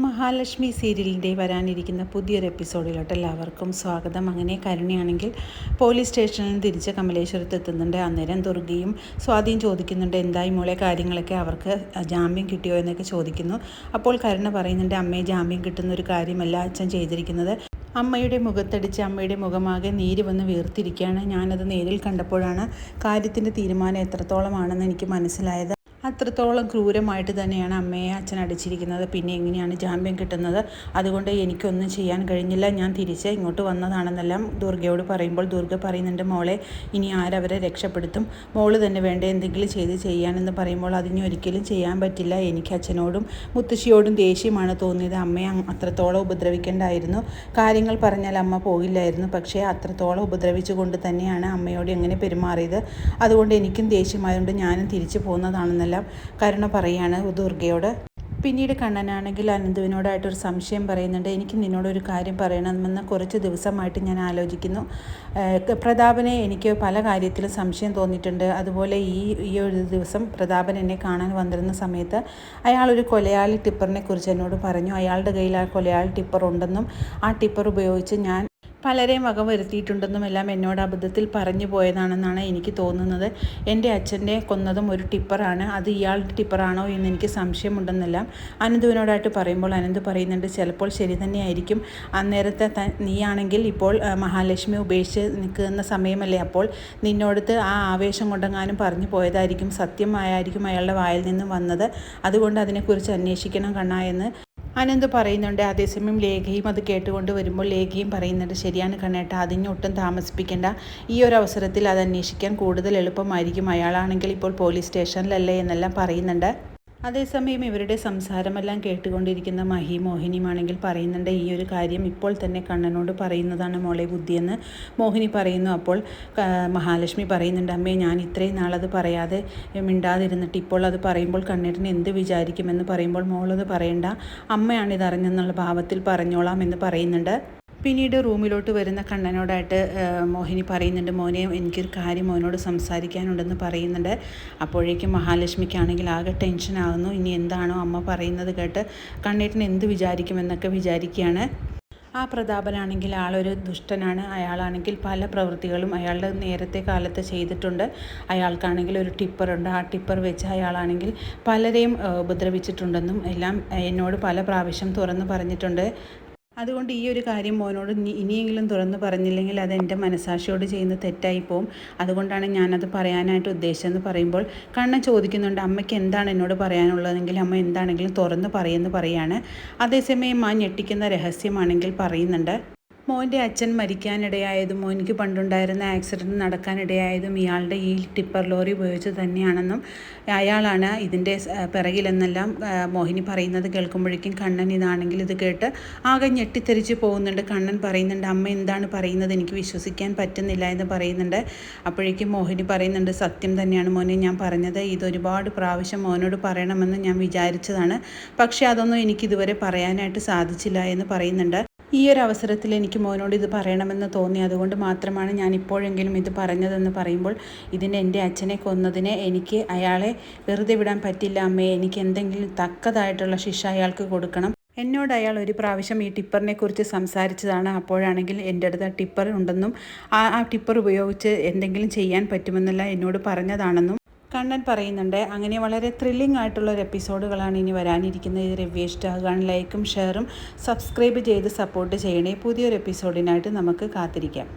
മഹാലക്ഷ്മി സീരിയലിൻ്റെ വരാനിരിക്കുന്ന പുതിയൊരു എപ്പിസോഡിലോട്ട് എല്ലാവർക്കും സ്വാഗതം. അങ്ങനെ കരുണയാണെങ്കിൽ പോലീസ് സ്റ്റേഷനിൽ നിന്ന് തിരിച്ച് കമലേശ്വരത്ത് എത്തുന്നുണ്ട്. അന്നേരം ദുർഗയും സ്വാതിയും ചോദിക്കുന്നുണ്ട്, എന്തായി മോളെ കാര്യങ്ങളൊക്കെ, അവർക്ക് ജാമ്യം കിട്ടിയോ എന്നൊക്കെ ചോദിക്കുന്നു. അപ്പോൾ കരുണ പറയുന്നുണ്ട്, അമ്മയെ ജാമ്യം കിട്ടുന്ന ഒരു കാര്യമല്ല അച്ഛൻ ചെയ്തിരിക്കുന്നത്. അമ്മയുടെ മുഖത്തടിച്ച് അമ്മയുടെ മുഖമാകെ നീര് വന്ന് വീർത്തിരിക്കുകയാണ്. ഞാനത് നേരിൽ കണ്ടപ്പോഴാണ് കാര്യത്തിൻ്റെ തീരുമാനം എത്രത്തോളമാണെന്ന് എനിക്ക് മനസ്സിലായത്. അത്രത്തോളം ക്രൂരമായിട്ട് തന്നെയാണ് അമ്മയെ അച്ഛൻ അടിച്ചിരിക്കുന്നത്. പിന്നെ എങ്ങനെയാണ് ജാമ്യം കിട്ടുന്നത്? അതുകൊണ്ട് എനിക്കൊന്നും ചെയ്യാൻ കഴിഞ്ഞില്ല, ഞാൻ തിരിച്ച് ഇങ്ങോട്ട് വന്നതാണെന്നെല്ലാം ദുർഗയോട് പറയുമ്പോൾ ദുർഗ പറയുന്നുണ്ട്, മോളെ ഇനി ആരവരെ രക്ഷപ്പെടുത്തും, മോള് തന്നെ വേണ്ട എന്തെങ്കിലും ചെയ്യാനെന്ന് പറയുമ്പോൾ അതിന് ഒരിക്കലും ചെയ്യാൻ പറ്റില്ല. എനിക്ക് അച്ഛനോടും മുത്തശ്ശിയോടും ദേഷ്യമാണ് തോന്നിയത്. അമ്മയെ അത്രത്തോളം ഉപദ്രവിക്കേണ്ടായിരുന്നു. കാര്യങ്ങൾ പറഞ്ഞാൽ അമ്മ പോകില്ലായിരുന്നു. പക്ഷേ അത്രത്തോളം ഉപദ്രവിച്ചുകൊണ്ട് തന്നെയാണ് അമ്മയോട് എങ്ങനെ പെരുമാറിയത്. അതുകൊണ്ട് എനിക്കും ദേഷ്യമായതുകൊണ്ട് ഞാനും തിരിച്ചു പോകുന്നതാണെന്നല്ല കരുണ പറയാണ് ദുർഗയോട്. പിന്നീട് കണ്ണനാണെങ്കിൽ അനന്തുവിനോടായിട്ടൊരു സംശയം പറയുന്നുണ്ട്. എനിക്ക് നിന്നോടൊരു കാര്യം പറയണമെന്ന് കുറച്ച് ദിവസമായിട്ട് ഞാൻ ആലോചിക്കുന്നു. പ്രതാപനെ എനിക്ക് പല കാര്യത്തിലും സംശയം തോന്നിയിട്ടുണ്ട്. അതുപോലെ ഈ ഒരു ദിവസം പ്രതാപൻ എന്നെ കാണാൻ വന്നിരുന്ന സമയത്ത് അയാളൊരു കൊലയാളി ടിപ്പറിനെ കുറിച്ച് എന്നോട് പറഞ്ഞു. അയാളുടെ കയ്യിൽ ആ കൊലയാളി ടിപ്പർ ഉണ്ടെന്നും ആ ടിപ്പർ ഉപയോഗിച്ച് ഞാൻ പലരെയും വകവരുത്തിയിട്ടുണ്ടെന്നും എല്ലാം എന്നോട് അബദ്ധത്തിൽ പറഞ്ഞു പോയതാണെന്നാണ് എനിക്ക് തോന്നുന്നത്. എൻ്റെ അച്ഛനെ കൊന്നതും ഒരു ടിപ്പറാണ്, അത് ഇയാളുടെ ടിപ്പറാണോ എന്ന് എനിക്ക് സംശയമുണ്ടെന്നെല്ലാം അനന്തുവിനോടായിട്ട് പറയുമ്പോൾ അനന്ത് പറയുന്നുണ്ട്, ചിലപ്പോൾ ശരി തന്നെയായിരിക്കും. അന്നേരത്തെ നീയാണെങ്കിൽ ഇപ്പോൾ മഹാലക്ഷ്മി ഉപേക്ഷിച്ച് നിൽക്കുന്ന സമയമല്ലേ, അപ്പോൾ നിന്നോടത്ത് ആ ആവേശം കൊണ്ടെങ്ങാനും പറഞ്ഞു പോയതായിരിക്കും, സത്യമായിരിക്കും അയാളുടെ വായിൽ നിന്നും വന്നത്. അതുകൊണ്ട് അതിനെക്കുറിച്ച് അന്വേഷിക്കണം കണ്ണാ എന്ന് അനന്ത് പറയുന്നുണ്ട്. അതേസമയം ലേഖയും അത് കേട്ടുകൊണ്ട് വരുമ്പോൾ ലേഖയും പറയുന്നുണ്ട്, ശരിയാണ് കണ്ണേട്ട, അതിനൊട്ടും താമസിപ്പിക്കേണ്ട, ഈ ഒരു അവസരത്തിൽ അത് അന്വേഷിക്കാൻ കൂടുതൽ എളുപ്പമായിരിക്കും. അയാളാണെങ്കിൽ ഇപ്പോൾ പോലീസ് സ്റ്റേഷനിലല്ലേ എന്നെല്ലാം പറയുന്നുണ്ട്. അതേസമയം ഇവരുടെ സംസാരമെല്ലാം കേട്ടുകൊണ്ടിരിക്കുന്ന മോഹിനിയുമാണെങ്കിൽ പറയുന്നുണ്ട്, ഈ ഒരു കാര്യം ഇപ്പോൾ തന്നെ കണ്ണനോട് പറയുന്നതാണ് മോളെ ബുദ്ധിയെന്ന് മോഹിനി പറയുന്നു. അപ്പോൾ മഹാലക്ഷ്മി പറയുന്നുണ്ട്, അമ്മേ ഞാൻ ഇത്രയും നാളത് പറയാതെ മിണ്ടാതിരുന്നിട്ട് ഇപ്പോൾ അത് പറയുമ്പോൾ കണ്ണേട്ടന് എന്ത് വിചാരിക്കുമെന്ന് പറയുമ്പോൾ മോളത് പറയണ്ട, അമ്മയാണിത് അറിഞ്ഞെന്നുള്ള ഭാവത്തിൽ പറഞ്ഞോളാം എന്ന് പറയുന്നുണ്ട്. പിന്നീട് റൂമിലോട്ട് വരുന്ന കണ്ണനോടായിട്ട് മോഹിനി പറയുന്നുണ്ട്, മോനെ എനിക്കൊരു കാര്യം മോനോട് സംസാരിക്കാനുണ്ടെന്ന് പറയുന്നുണ്ട്. അപ്പോഴേക്കും മഹാലക്ഷ്മിക്കാണെങ്കിൽ ആകെ ടെൻഷനാകുന്നു. ഇനി എന്താണോ അമ്മ പറയുന്നത് കേട്ട് കണ്ണേട്ടൻ എന്ത് വിചാരിക്കുമെന്നൊക്കെ വിചാരിക്കുകയാണ്. ആ പ്രതാപനാണെങ്കിൽ ആളൊരു ദുഷ്ടനാണ്. അയാളാണെങ്കിൽ പല പ്രവൃത്തികളും അയാളുടെ നേരത്തെ കാലത്ത് ചെയ്തിട്ടുണ്ട്. അയാൾക്കാണെങ്കിൽ ഒരു ടിപ്പറുണ്ട്. ആ ടിപ്പർ വെച്ച് അയാളാണെങ്കിൽ പലരെയും ഉപദ്രവിച്ചിട്ടുണ്ടെന്നും എല്ലാം എന്നോട് പല പ്രാവശ്യം തുറന്ന് പറഞ്ഞിട്ടുണ്ട്. അതുകൊണ്ട് ഈ ഒരു കാര്യം മോനോട് ഇനിയെങ്കിലും തുറന്ന് പറഞ്ഞില്ലെങ്കിൽ അത് എൻ്റെ മനസാക്ഷിയോട് ചെയ്യുന്ന തെറ്റായി പോവും. അതുകൊണ്ടാണ് ഞാനത് പറയാനായിട്ട് ഉദ്ദേശിച്ചതെന്ന് പറയുമ്പോൾ കണ്ണൻ ചോദിക്കുന്നുണ്ട്, അമ്മയ്ക്ക് എന്താണ് എന്നോട് പറയാനുള്ളതെങ്കിൽ അമ്മ എന്താണെങ്കിലും തുറന്ന് പറയുമെന്ന് പറയാണ്. അതേസമയം ആ ഞെട്ടിക്കുന്ന രഹസ്യമാണെങ്കിൽ പറയുന്നുണ്ട്, മോൻ്റെ അച്ഛൻ മരിക്കാനിടയായതും മോനിക്ക് പണ്ടുണ്ടായിരുന്ന ആക്സിഡൻറ്റ് നടക്കാനിടയായതും ഇയാളുടെ ഈ ടിപ്പർ ലോറി ഉപയോഗിച്ച് തന്നെയാണെന്നും അയാളാണ് ഇതിൻ്റെ പിറകിലെന്നെല്ലാം മോഹിനി പറയുന്നത് കേൾക്കുമ്പോഴേക്കും കണ്ണൻ ഇതാണെങ്കിൽ ഇത് കേട്ട് ആകെ ഞെട്ടിത്തെറിച്ച് പോകുന്നുണ്ട്. കണ്ണൻ പറയുന്നുണ്ട്, അമ്മ എന്താണ് പറയുന്നത്, എനിക്ക് വിശ്വസിക്കാൻ പറ്റുന്നില്ല എന്ന് പറയുന്നുണ്ട്. അപ്പോഴേക്കും മോഹിനി പറയുന്നുണ്ട്, സത്യം തന്നെയാണ് മോനെ ഞാൻ പറഞ്ഞത്, ഇതൊരുപാട് പ്രാവശ്യം മോനോട് പറയണമെന്ന് ഞാൻ വിചാരിച്ചതാണ്, പക്ഷേ അതൊന്നും എനിക്കിതുവരെ പറയാനായിട്ട് സാധിച്ചില്ല എന്ന് പറയുന്നുണ്ട്. ഈ ഒരു അവസരത്തിൽ എനിക്ക് മോനോട് ഇത് പറയണമെന്ന് തോന്നി, അതുകൊണ്ട് മാത്രമാണ് ഞാൻ ഇപ്പോഴെങ്കിലും ഇത് പറഞ്ഞതെന്ന് പറയുമ്പോൾ ഇതിന് എൻ്റെ അച്ഛനെ കൊന്നതിന് എനിക്ക് അയാളെ വെറുതെ വിടാൻ പറ്റില്ല അമ്മേ, എനിക്ക് എന്തെങ്കിലും തക്കതായിട്ടുള്ള ശിക്ഷ അയാൾക്ക് കൊടുക്കണം. എന്നോട് അയാൾ ഒരു പ്രാവശ്യം ഈ ടിപ്പറിനെ കുറിച്ച് സംസാരിച്ചതാണ്. അപ്പോഴാണെങ്കിൽ എൻ്റെ അടുത്ത് ടിപ്പർ ഉണ്ടെന്നും ആ ടിപ്പർ ഉപയോഗിച്ച് എന്തെങ്കിലും ചെയ്യാൻ പറ്റുമെന്നല്ല എന്നോട് പറഞ്ഞതാണെന്നും കണ്ണൻ പറയുന്നുണ്ട്. അങ്ങനെ വളരെ ത്രില്ലിംഗ് ആയിട്ടുള്ള ഒരു എപ്പിസോഡുകളാണ് ഇനി വരാനിരിക്കുന്നത്. ഇത് റിവ്യൂ ഇഷ്ടമാകുകയാണ് ലൈക്കും ഷെയറും സബ്സ്ക്രൈബ് ചെയ്ത് സപ്പോർട്ട് ചെയ്യണേ. പുതിയൊരു എപ്പിസോഡിനായിട്ട് നമുക്ക് കാത്തിരിക്കാം.